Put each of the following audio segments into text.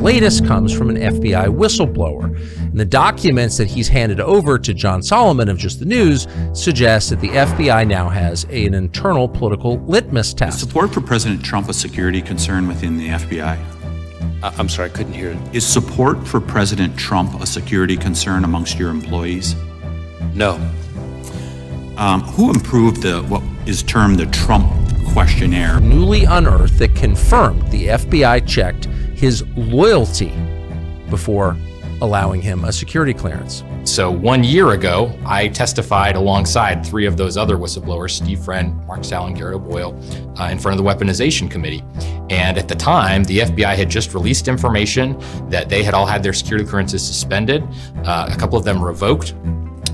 latest comes from an FBI whistleblower. And the documents that he's handed over to John Solomon of Just the News suggest that the FBI now has an internal political litmus test. Is support for President Trump a security concern within the FBI? I'm sorry, I couldn't hear it. Is support for President Trump a security concern amongst your employees? No. Who improved what is termed the Trump questionnaire? Newly unearthed that confirmed the FBI checked his loyalty before allowing him a security clearance. So 1 year ago, I testified alongside 3 of those other whistleblowers, Steve Friend, Marcus Allen, Garrett O'Boyle, in front of the Weaponization Committee. And at the time, the FBI had just released information that they had all had their security clearances suspended, a couple of them revoked.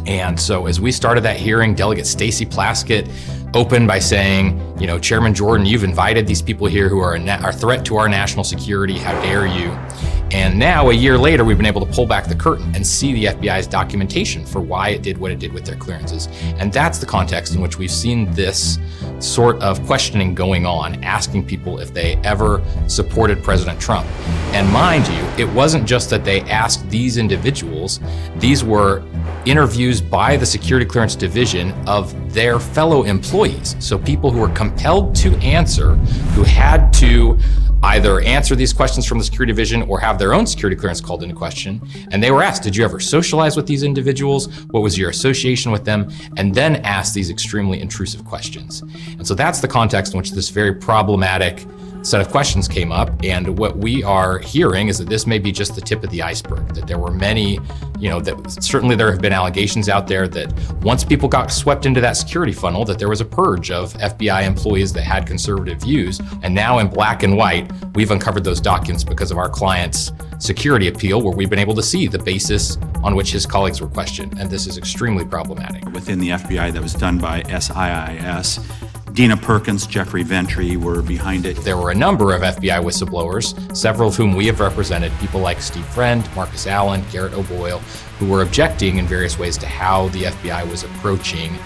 And so as we started that hearing, Delegate Stacey Plaskett opened by saying, Chairman Jordan, you've invited these people here who are a threat to our national security. How dare you? And now, a year later, we've been able to pull back the curtain and see the FBI's documentation for why it did what it did with their clearances. And that's the context in which we've seen this sort of questioning going on, asking people if they ever supported President Trump. And mind you, it wasn't just that they asked these individuals, these were interviews by the Security Clearance Division of their fellow employees. So people who were compelled to answer, who had to either answer these questions from the Security Division or have their own security clearance called into question. And they were asked, did you ever socialize with these individuals? What was your association with them? And then asked these extremely intrusive questions. And so that's the context in which this very problematic set of questions came up. And what we are hearing is that this may be just the tip of the iceberg, that there were many, that certainly there have been allegations out there that once people got swept into that security funnel, that there was a purge of FBI employees that had conservative views. And now in black and white, we've uncovered those documents because of our client's security appeal, where we've been able to see the basis on which his colleagues were questioned. And this is extremely problematic. Within the FBI that was done by SIIS, Dina Perkins, Jeffrey Ventry were behind it. There were a number of FBI whistleblowers, several of whom we have represented, people like Steve Friend, Marcus Allen, Garrett O'Boyle, who were objecting in various ways to how the FBI was approaching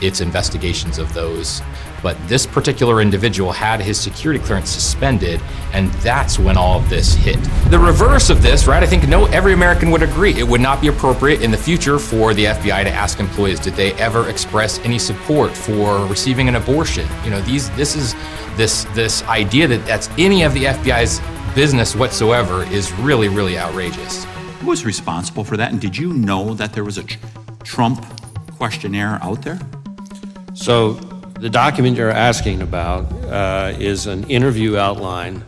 its investigations of those. But this particular individual had his security clearance suspended, and that's when all of this hit. The reverse of this, right? I think every American would agree. It would not be appropriate in the future for the FBI to ask employees, did they ever express any support for receiving an abortion? This idea that that's any of the FBI's business whatsoever is really, really outrageous. Who was responsible for that? And did you know that there was a Trump questionnaire out there? So the document you're asking about is an interview outline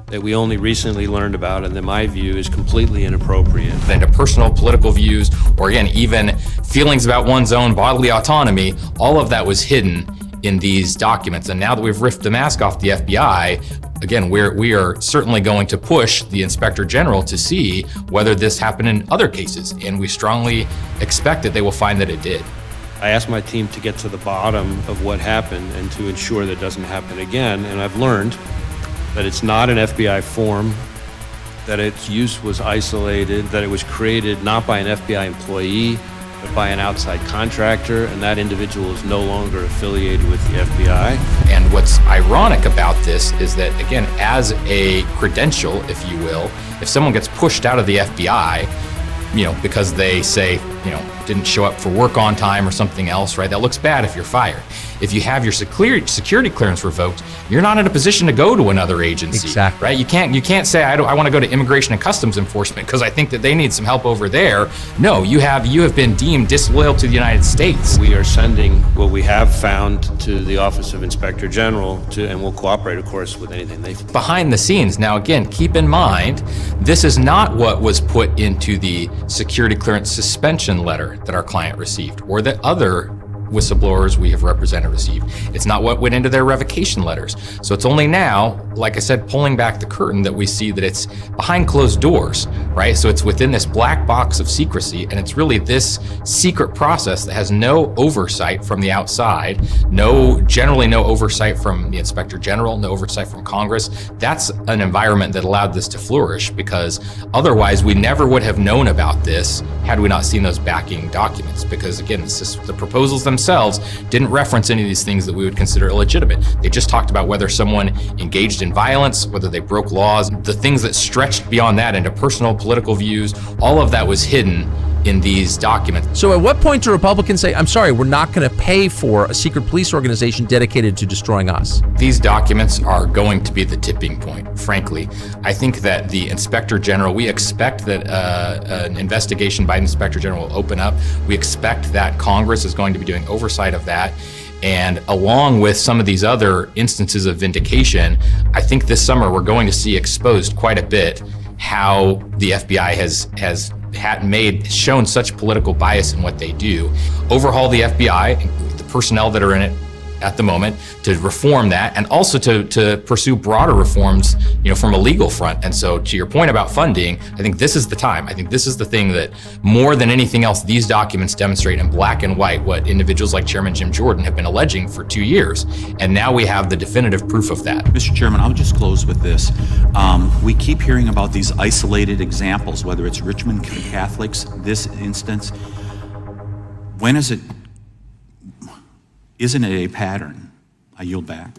that we only recently learned about, and in my view is completely inappropriate. Into personal political views, or again, even feelings about one's own bodily autonomy, all of that was hidden in these documents. And now that we've ripped the mask off the FBI, again, we are certainly going to push the Inspector General to see whether this happened in other cases, and we strongly expect that they will find that it did. I asked my team to get to the bottom of what happened and to ensure that it doesn't happen again, and I've learned that it's not an FBI form, that its use was isolated, that it was created not by an FBI employee, but by an outside contractor, and that individual is no longer affiliated with the FBI. And what's ironic about this is that, again, as a credential, if you will, if someone gets pushed out of the FBI, because they say, didn't show up for work on time or something else, right? That looks bad if you're fired. If you have your security clearance revoked, you're not in a position to go to another agency, exactly. Right? You can't say I want to go to Immigration and Customs Enforcement because I think that they need some help over there. No, you have been deemed disloyal to the United States. We are sending what we have found to the Office of Inspector General and we'll cooperate, of course, with anything they find. Behind the scenes. Now, again, keep in mind, this is not what was put into the security clearance suspension letter that our client received, or that other whistleblowers we have represented received. It's not what went into their revocation letters. So it's only now, like I said, pulling back the curtain that we see that it's behind closed doors, right? So it's within this black box of secrecy, and it's really this secret process that has no oversight from the outside, generally no oversight from the Inspector General, no oversight from Congress. That's an environment that allowed this to flourish, because otherwise we never would have known about this had we not seen those backing documents. Because again, the proposals themselves themselves didn't reference any of these things that we would consider illegitimate. They just talked about whether someone engaged in violence, whether they broke laws, the things that stretched beyond that into personal political views. All of that was hidden in these documents. So at what point do Republicans say, I'm sorry, we're not going to pay for a secret police organization dedicated to destroying us? These documents are going to be the tipping point, frankly. I think that the Inspector General, we expect that an investigation by the Inspector General will open up. We expect that Congress is going to be doing oversight of that. And along with some of these other instances of vindication, I think this summer we're going to see exposed quite a bit how the FBI has shown such political bias in what they do. Overhaul the FBI, the personnel that are in it at the moment, to reform that, and also to pursue broader reforms, from a legal front. And so to your point about funding, I think this is the time. I think this is the thing that more than anything else, these documents demonstrate in black and white what individuals like Chairman Jim Jordan have been alleging for 2 years. And now we have the definitive proof of that. Mr. Chairman, I'll just close with this. We keep hearing about these isolated examples, whether it's Richmond Catholics, this instance. Isn't it a pattern? I yield back.